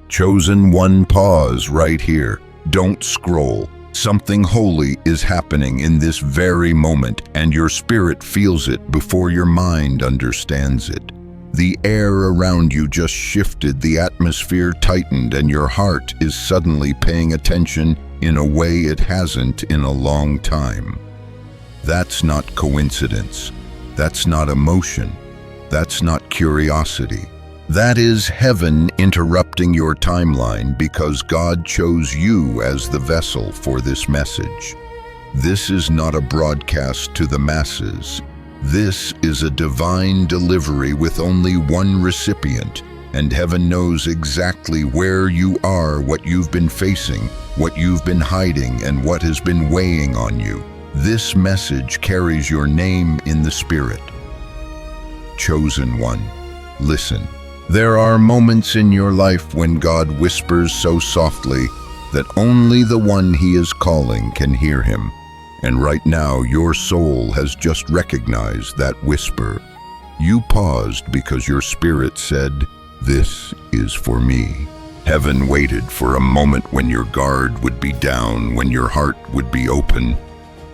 Chosen one, pause right here. Don't scroll. Something holy is happening in this very moment, and your spirit feels it before your mind understands it. The air around you just shifted, the atmosphere tightened, and your heart is suddenly paying attention in a way it hasn't in a long time. That's not coincidence. That's not emotion. That's not curiosity. That is heaven interrupting your timeline because God chose you as the vessel for this message. This is not a broadcast to the masses. This is a divine delivery with only one recipient, and heaven knows exactly where you are, what you've been facing, what you've been hiding, and what has been weighing on you. This message carries your name in the Spirit. Chosen one, listen. There are moments in your life when God whispers so softly that only the one He is calling can hear Him. And right now, your soul has just recognized that whisper. You paused because your spirit said, "This is for me." Heaven waited for a moment when your guard would be down, when your heart would be open,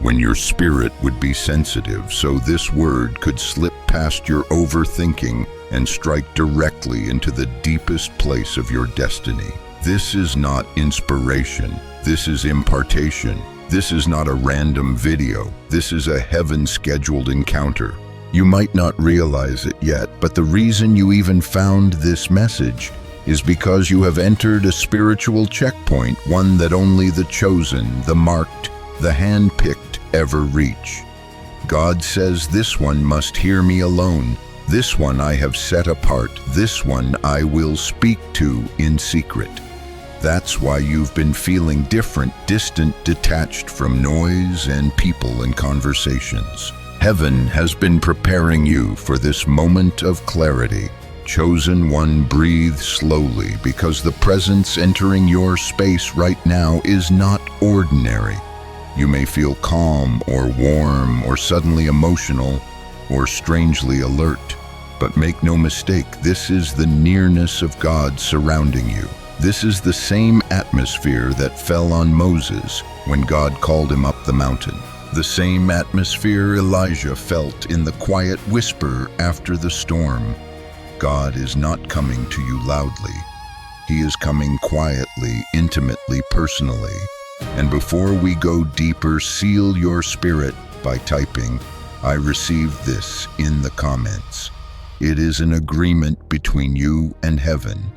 when your spirit would be sensitive, so this word could slip past your overthinking and strike directly into the deepest place of your destiny. This is not inspiration. This is impartation. This is not a random video. This is a heaven-scheduled encounter. You might not realize it yet, but the reason you even found this message is because you have entered a spiritual checkpoint, one that only the chosen, the marked, the hand-picked ever reach. God says, "This one must hear me alone. This one I have set apart. This one I will speak to in secret." That's why you've been feeling different, distant, detached from noise and people and conversations. Heaven has been preparing you for this moment of clarity. Chosen one, breathe slowly, because the presence entering your space right now is not ordinary. You may feel calm or warm or suddenly emotional or strangely alert. But make no mistake, this is the nearness of God surrounding you. This is the same atmosphere that fell on Moses when God called him up the mountain. The same atmosphere Elijah felt in the quiet whisper after the storm. God is not coming to you loudly. He is coming quietly, intimately, personally. And before we go deeper, seal your spirit by typing, "I received this," in the comments. It is an agreement between you and heaven.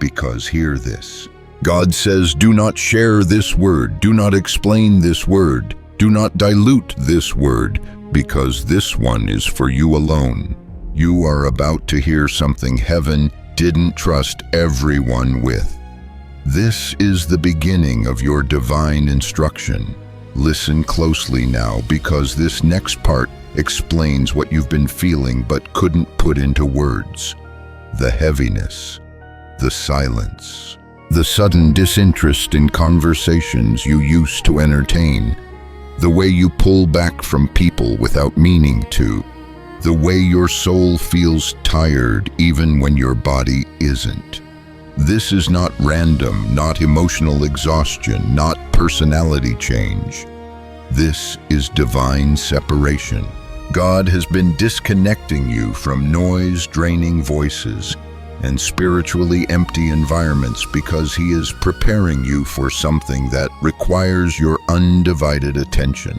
Because hear this. God says, do not share this word, do not explain this word, do not dilute this word, because this one is for you alone. You are about to hear something heaven didn't trust everyone with. This is the beginning of your divine instruction. Listen closely now, because this next part explains what you've been feeling but couldn't put into words. The heaviness, the silence, the sudden disinterest in conversations you used to entertain, the way you pull back from people without meaning to, the way your soul feels tired even when your body isn't. This is not random, not emotional exhaustion, not personality change. This is divine separation. God has been disconnecting you from noise-draining voices and spiritually empty environments because He is preparing you for something that requires your undivided attention.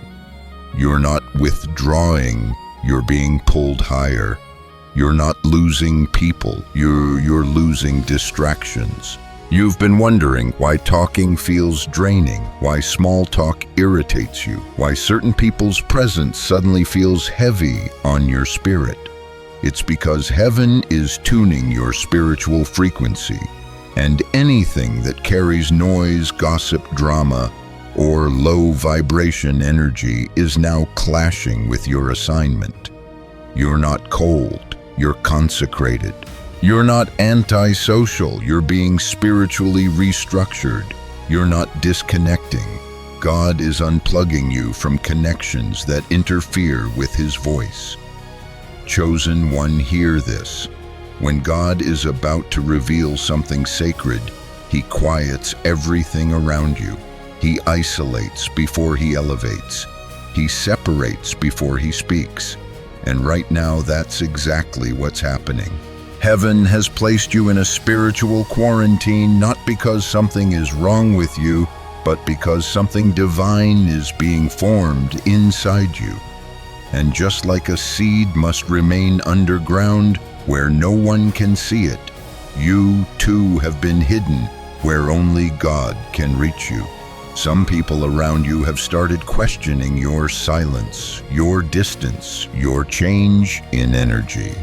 You're not withdrawing, you're being pulled higher. You're not losing people, you're losing distractions. You've been wondering why talking feels draining, why small talk irritates you, why certain people's presence suddenly feels heavy on your spirit. It's because heaven is tuning your spiritual frequency, and anything that carries noise, gossip, drama, or low vibration energy is now clashing with your assignment. You're not cold, you're consecrated. You're not antisocial, you're being spiritually restructured. You're not disconnecting. God is unplugging you from connections that interfere with His voice. Chosen one, hear this. When God is about to reveal something sacred, He quiets everything around you. He isolates before he elevates. He separates before he speaks. And right now, that's exactly what's happening. Heaven has placed you in a spiritual quarantine, not because something is wrong with you, but because something divine is being formed inside you. And just like a seed must remain underground where no one can see it, you too have been hidden where only God can reach you. Some people around you have started questioning your silence, your distance, your change in energy.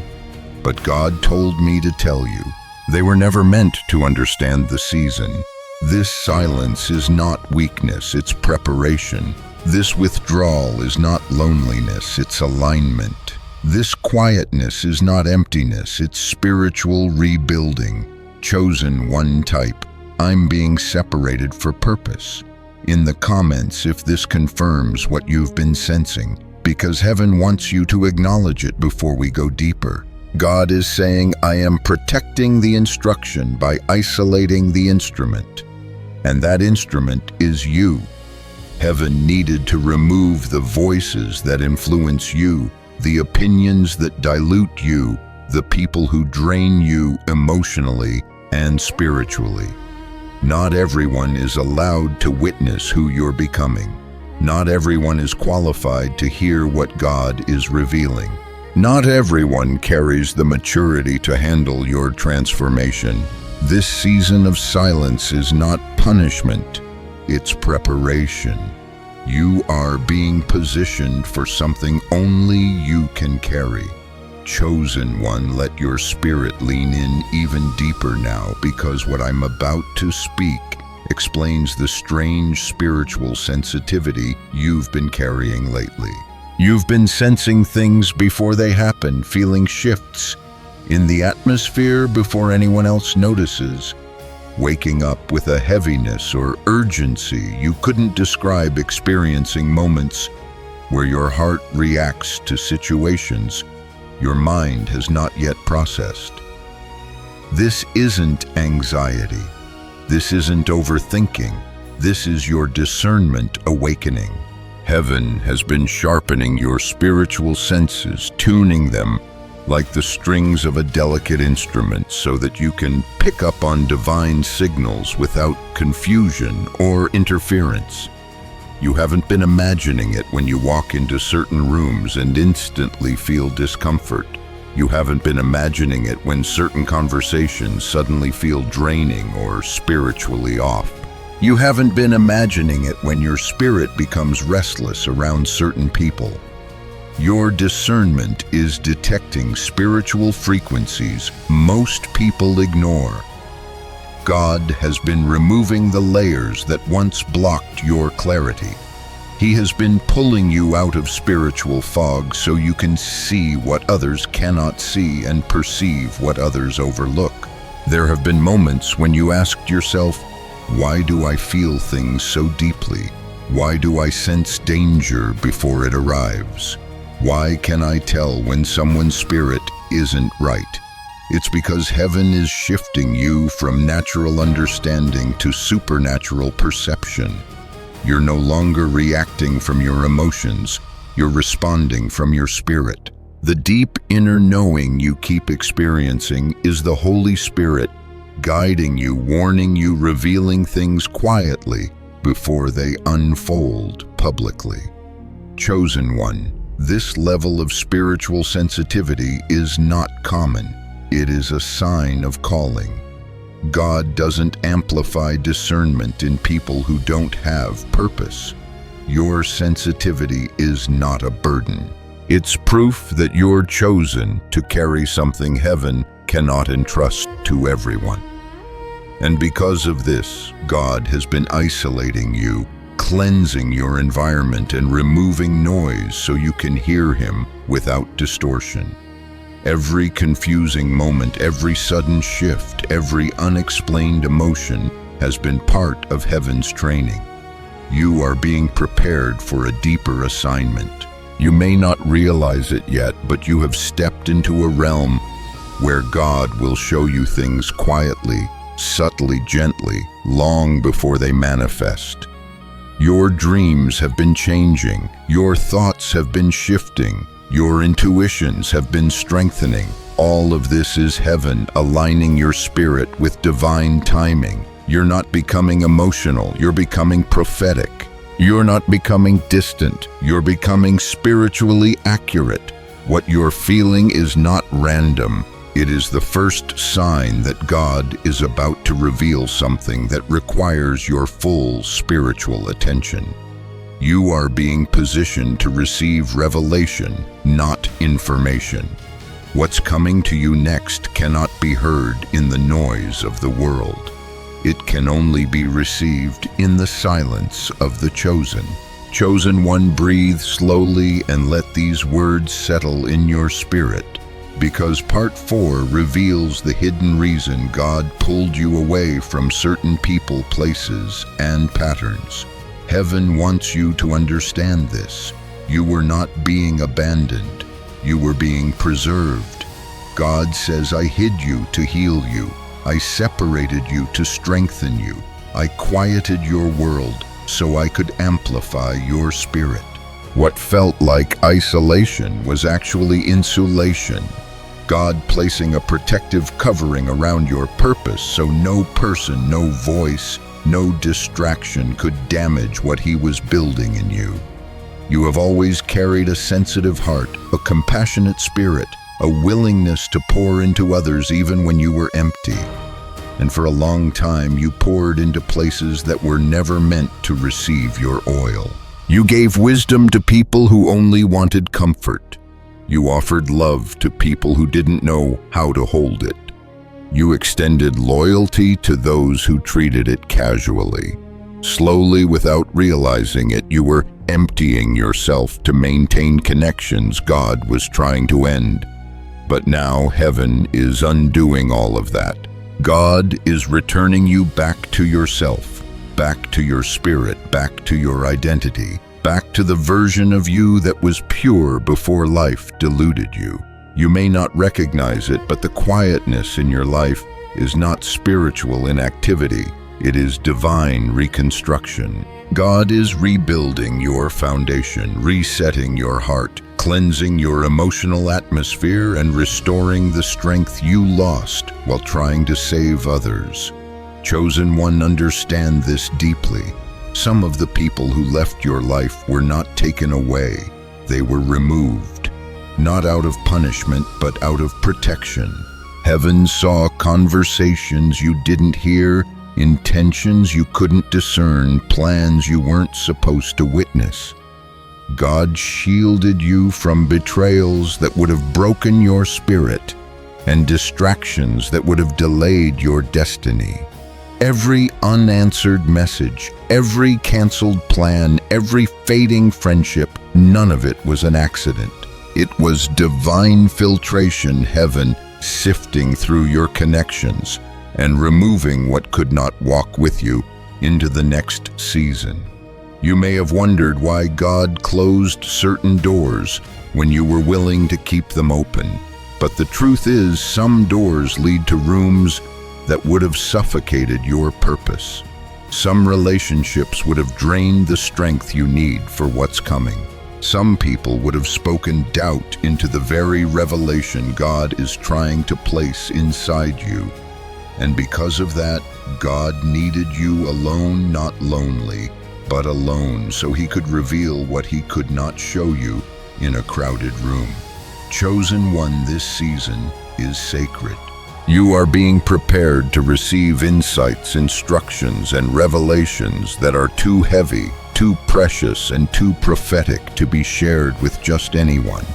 But God told me to tell you, they were never meant to understand the season. This silence is not weakness, it's preparation. This withdrawal is not loneliness, it's alignment. This quietness is not emptiness, it's spiritual rebuilding. Chosen one type, I'm being separated for purpose. In the comments if this confirms what you've been sensing, because heaven wants you to acknowledge it before we go deeper. God is saying, I am protecting the instruction by isolating the instrument. And that instrument is you. Heaven needed to remove the voices that influence you, the opinions that dilute you, the people who drain you emotionally and spiritually. Not everyone is allowed to witness who you're becoming. Not everyone is qualified to hear what God is revealing. Not everyone carries the maturity to handle your transformation. This season of silence is not punishment, it's preparation. You are being positioned for something only you can carry. Chosen one, let your spirit lean in even deeper now, because what I'm about to speak explains the strange spiritual sensitivity you've been carrying lately. You've been sensing things before they happen, feeling shifts in the atmosphere before anyone else notices, waking up with a heaviness or urgency you couldn't describe, experiencing moments where your heart reacts to situations your mind has not yet processed. This isn't anxiety. This isn't overthinking. This is your discernment awakening. Heaven has been sharpening your spiritual senses, tuning them like the strings of a delicate instrument so that you can pick up on divine signals without confusion or interference. You haven't been imagining it when you walk into certain rooms and instantly feel discomfort. You haven't been imagining it when certain conversations suddenly feel draining or spiritually off. You haven't been imagining it when your spirit becomes restless around certain people. Your discernment is detecting spiritual frequencies most people ignore. God has been removing the layers that once blocked your clarity. He has been pulling you out of spiritual fog so you can see what others cannot see and perceive what others overlook. There have been moments when you asked yourself, why do I feel things so deeply? Why do I sense danger before it arrives? Why can I tell when someone's spirit isn't right? It's because heaven is shifting you from natural understanding to supernatural perception. You're no longer reacting from your emotions, you're responding from your spirit. The deep inner knowing you keep experiencing is the Holy Spirit guiding you, warning you, revealing things quietly before they unfold publicly. Chosen one, this level of spiritual sensitivity is not common. It is a sign of calling. God doesn't amplify discernment in people who don't have purpose. Your sensitivity is not a burden. It's proof that you're chosen to carry something heaven cannot entrust to everyone. And because of this, God has been isolating you, cleansing your environment and removing noise so you can hear Him without distortion. Every confusing moment, every sudden shift, every unexplained emotion has been part of heaven's training. You are being prepared for a deeper assignment. You may not realize it yet, but you have stepped into a realm where God will show you things quietly subtly, gently, long before they manifest. Your dreams have been changing, your thoughts have been shifting, your intuitions have been strengthening. All of this is heaven aligning your spirit with divine timing. You're not becoming emotional, you're becoming prophetic. You're not becoming distant, you're becoming spiritually accurate. What you're feeling is not random. It is the first sign that God is about to reveal something that requires your full spiritual attention. You are being positioned to receive revelation, not information. What's coming to you next cannot be heard in the noise of the world. It can only be received in the silence of the chosen. Chosen one, breathe slowly and let these words settle in your spirit. Because part 4 reveals the hidden reason God pulled you away from certain people, places, and patterns. Heaven wants you to understand this. You were not being abandoned. You were being preserved. God says, I hid you to heal you. I separated you to strengthen you. I quieted your world so I could amplify your spirit. What felt like isolation was actually insulation. God placing a protective covering around your purpose so no person, no voice, no distraction could damage what He was building in you. You have always carried a sensitive heart, a compassionate spirit, a willingness to pour into others even when you were empty. And for a long time you poured into places that were never meant to receive your oil. You gave wisdom to people who only wanted comfort. You offered love to people who didn't know how to hold it. You extended loyalty to those who treated it casually. Slowly, without realizing it, you were emptying yourself to maintain connections God was trying to end. But now heaven is undoing all of that. God is returning you back to yourself, back to your spirit, back to your identity, back to the version of you that was pure before life diluted you. You may not recognize it, but the quietness in your life is not spiritual inactivity. It is divine reconstruction. God is rebuilding your foundation, resetting your heart, cleansing your emotional atmosphere, and restoring the strength you lost while trying to save others. Chosen one, understand this deeply. Some of the people who left your life were not taken away. They were removed, not out of punishment, but out of protection. Heaven saw conversations you didn't hear, intentions you couldn't discern, plans you weren't supposed to witness. God shielded you from betrayals that would have broken your spirit and distractions that would have delayed your destiny. Every unanswered message, every canceled plan, every fading friendship, none of it was an accident. It was divine filtration, heaven sifting through your connections and removing what could not walk with you into the next season. You may have wondered why God closed certain doors when you were willing to keep them open. But the truth is, some doors lead to rooms that would have suffocated your purpose. Some relationships would have drained the strength you need for what's coming. Some people would have spoken doubt into the very revelation God is trying to place inside you. And because of that, God needed you alone, not lonely, but alone, so He could reveal what He could not show you in a crowded room. Chosen one, this season is sacred. You are being prepared to receive insights, instructions, and revelations that are too heavy, too precious, and too prophetic to be shared with just anyone.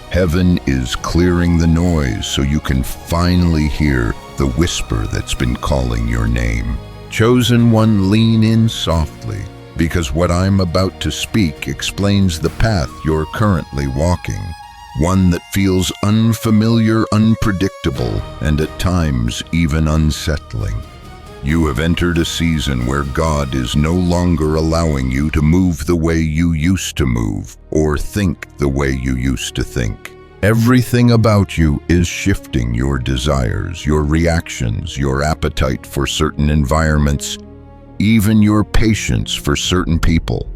Heaven is clearing the noise so you can finally hear the whisper that's been calling your name. Chosen one, lean in softly, because what I'm about to speak explains the path you're currently walking. One that feels unfamiliar, unpredictable, and at times even unsettling. You have entered a season where God is no longer allowing you to move the way you used to move, or think the way you used to think. Everything about you is shifting: your desires, your reactions, your appetite for certain environments, even your patience for certain people.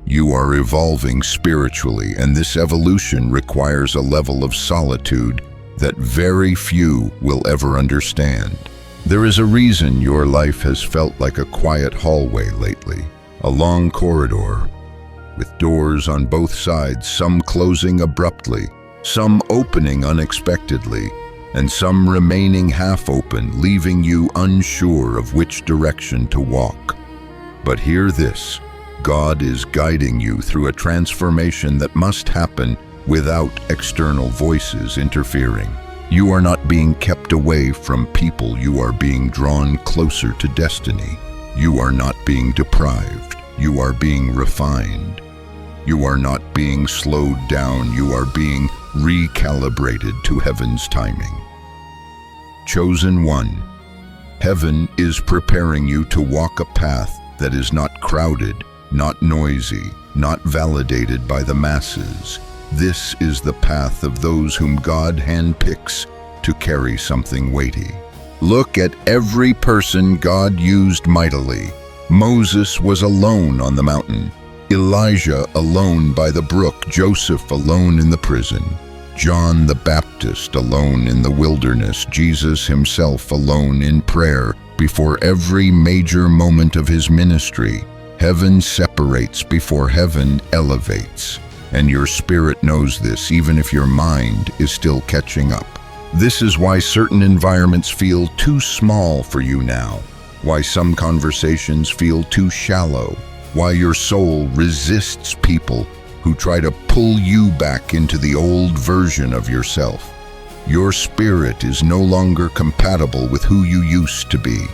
You are evolving spiritually, and this evolution requires a level of solitude that very few will ever understand. There is a reason your life has felt like a quiet hallway lately, a long corridor with doors on both sides, some closing abruptly, some opening unexpectedly, and some remaining half open, leaving you unsure of which direction to walk. But hear this: God is guiding you through a transformation that must happen without external voices interfering. You are not being kept away from people, you are being drawn closer to destiny. You are not being deprived, you are being refined. You are not being slowed down, you are being recalibrated to heaven's timing. Chosen one, heaven is preparing you to walk a path that is not crowded, not noisy, not validated by the masses. This is the path of those whom God handpicks to carry something weighty. Look at every person God used mightily. Moses was alone on the mountain, Elijah alone by the brook, Joseph alone in the prison, John the Baptist alone in the wilderness, Jesus himself alone in prayer. Before every major moment of his ministry, heaven separates before heaven elevates. And your spirit knows this, even if your mind is still catching up. This is why certain environments feel too small for you now, why some conversations feel too shallow, why your soul resists people who try to pull you back into the old version of yourself. Your spirit is no longer compatible with who you used to be.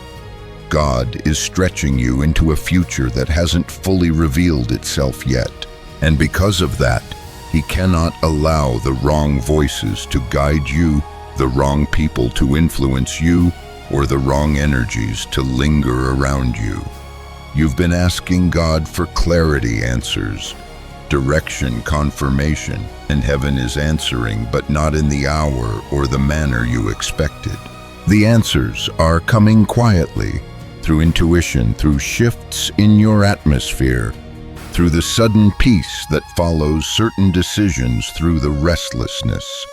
God is stretching you into a future that hasn't fully revealed itself yet. And because of that, He cannot allow the wrong voices to guide you, the wrong people to influence you, or the wrong energies to linger around you. You've been asking God for clarity, answers, direction, confirmation, and heaven is answering, but not in the hour or the manner you expected. The answers are coming quietly, through intuition, through shifts in your atmosphere, through the sudden peace that follows certain decisions, through the restlessness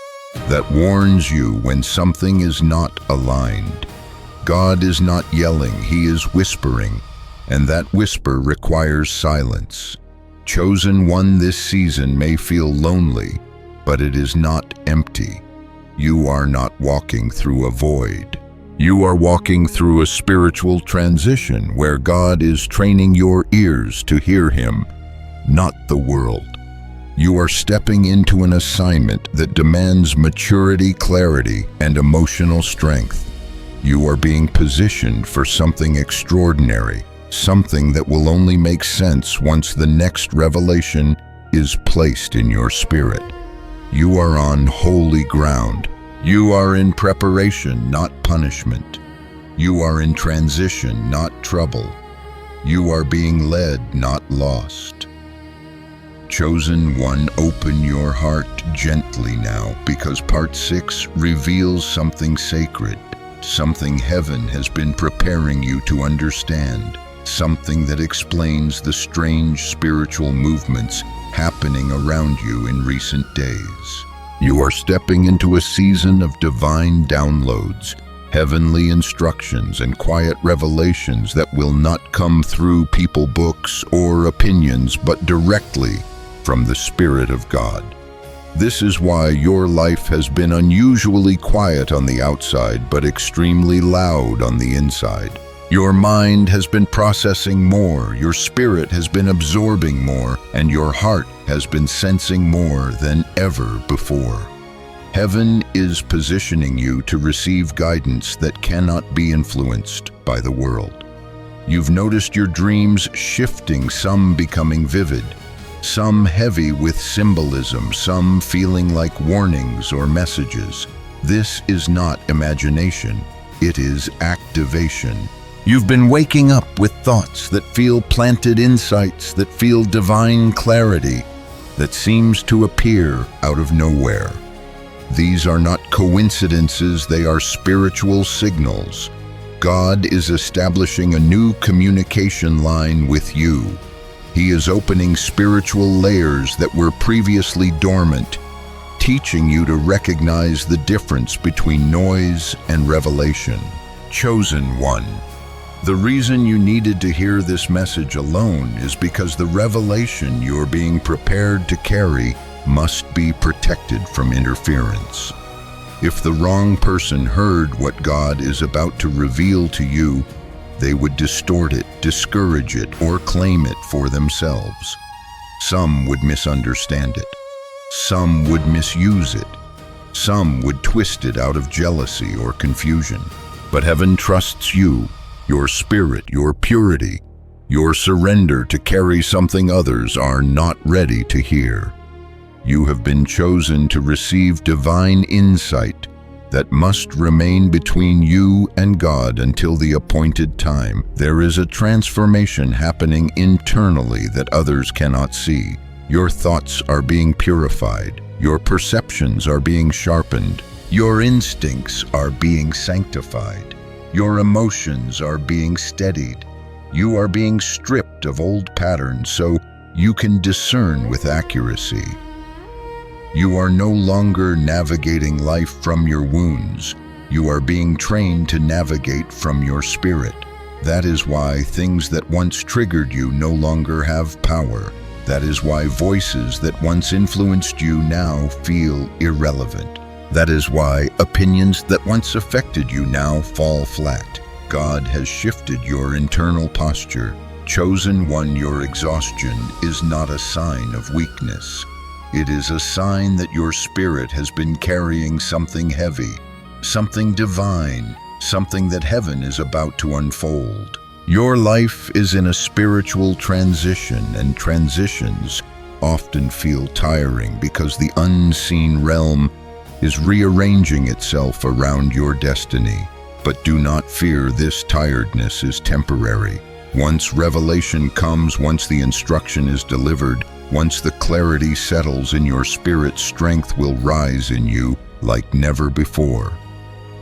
that warns you when something is not aligned. God is not yelling, He is whispering, and that whisper requires silence. Chosen one, this season may feel lonely, but it is not empty. You are not walking through a void. You are walking through a spiritual transition where God is training your ears to hear Him, not the world. You are stepping into an assignment that demands maturity, clarity, and emotional strength. You are being positioned for something extraordinary, something that will only make sense once the next revelation is placed in your spirit. You are on holy ground. You are in preparation, not punishment. You are in transition, not trouble. You are being led, not lost. Chosen one, open your heart gently now, because part 6 reveals something sacred, something heaven has been preparing you to understand, something that explains the strange spiritual movements happening around you in recent days. You are stepping into a season of divine downloads, heavenly instructions, and quiet revelations that will not come through people, books, or opinions, but directly from the Spirit of God. This is why your life has been unusually quiet on the outside, but extremely loud on the inside. Your mind has been processing more, your spirit has been absorbing more, and your heart has been sensing more than ever before. Heaven is positioning you to receive guidance that cannot be influenced by the world. You've noticed your dreams shifting, some becoming vivid, some heavy with symbolism, some feeling like warnings or messages. This is not imagination, it is activation. You've been waking up with thoughts that feel planted, insights that feel divine clarity, that seems to appear out of nowhere. These are not coincidences, they are spiritual signals. God is establishing a new communication line with you. He is opening spiritual layers that were previously dormant, teaching you to recognize the difference between noise and revelation. Chosen one. The reason you needed to hear this message alone is because the revelation you're being prepared to carry must be protected from interference. If the wrong person heard what God is about to reveal to you, they would distort it, discourage it, or claim it for themselves. Some would misunderstand it. Some would misuse it. Some would twist it out of jealousy or confusion. But heaven trusts you, your spirit, your purity, your surrender to carry something others are not ready to hear. You have been chosen to receive divine insight that must remain between you and God until the appointed time. There is a transformation happening internally that others cannot see. Your thoughts are being purified. Your perceptions are being sharpened. Your instincts are being sanctified. Your emotions are being steadied. You are being stripped of old patterns so you can discern with accuracy. You are no longer navigating life from your wounds. You are being trained to navigate from your spirit. That is why things that once triggered you no longer have power. That is why voices that once influenced you now feel irrelevant. That is why opinions that once affected you now fall flat. God has shifted your internal posture. Chosen one, your exhaustion is not a sign of weakness. It is a sign that your spirit has been carrying something heavy, something divine, something that heaven is about to unfold. Your life is in a spiritual transition, and transitions often feel tiring because the unseen realm is rearranging itself around your destiny. But do not fear, this tiredness is temporary. Once revelation comes, once the instruction is delivered, once the clarity settles in your spirit, strength will rise in you like never before.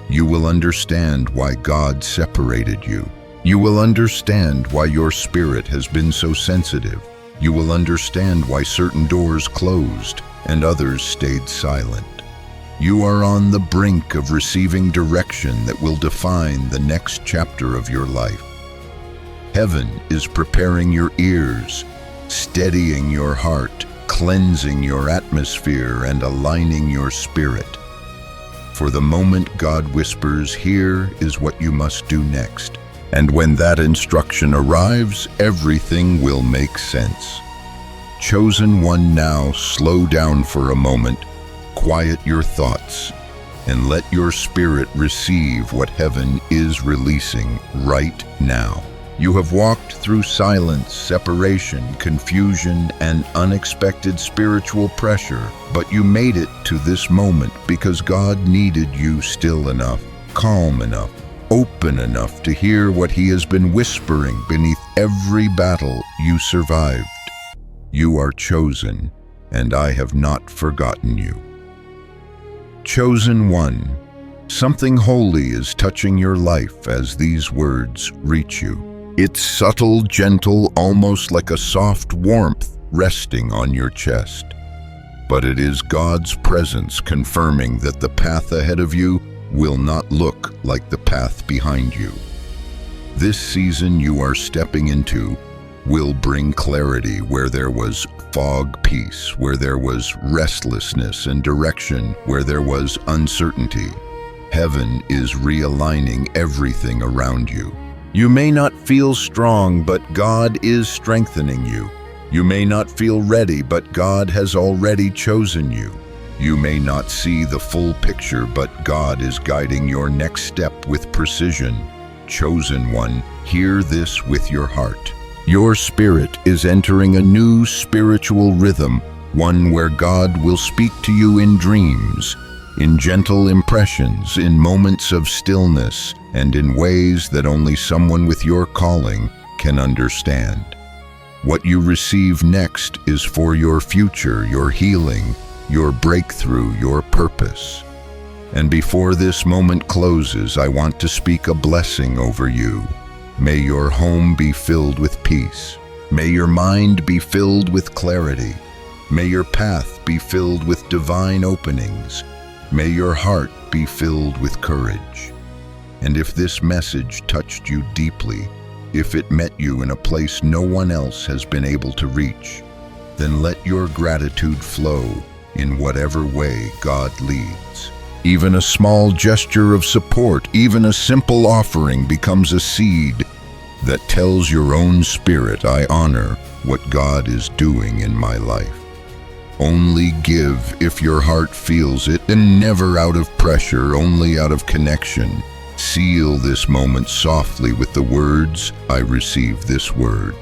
You will understand why God separated you. You will understand why your spirit has been so sensitive. You will understand why certain doors closed and others stayed silent. You are on the brink of receiving direction that will define the next chapter of your life. Heaven is preparing your ears, steadying your heart, cleansing your atmosphere, and aligning your spirit. For the moment God whispers, "Here is what you must do next." And when that instruction arrives, everything will make sense. Chosen one, now slow down for a moment, quiet your thoughts, and let your spirit receive what heaven is releasing right now. You have walked through silence, separation, confusion, and unexpected spiritual pressure, but you made it to this moment because God needed you still enough, calm enough, open enough to hear what He has been whispering beneath every battle you survived. You are chosen, and I have not forgotten you. Chosen one, something holy is touching your life as these words reach you. It's subtle, gentle, almost like a soft warmth resting on your chest. But it is God's presence confirming that the path ahead of you will not look like the path behind you. This season you are stepping into will bring clarity where there was fog, peace where there was restlessness, and direction where there was uncertainty. Heaven is realigning everything around you. You may not feel strong, but God is strengthening you. You may not feel ready, but God has already chosen you. You may not see the full picture, but God is guiding your next step with precision. Chosen one, hear this with your heart. Your spirit is entering a new spiritual rhythm, one where God will speak to you in dreams, in gentle impressions, in moments of stillness, and in ways that only someone with your calling can understand. What you receive next is for your future, your healing, your breakthrough, your purpose. And before this moment closes, I want to speak a blessing over you. May your home be filled with peace. May your mind be filled with clarity. May your path be filled with divine openings. May your heart be filled with courage. And if this message touched you deeply, if it met you in a place no one else has been able to reach, then let your gratitude flow in whatever way God leads. Even a small gesture of support, even a simple offering becomes a seed that tells your own spirit, I honor what God is doing in my life. Only give if your heart feels it, and never out of pressure, only out of connection. Seal this moment softly with the words, I receive this word.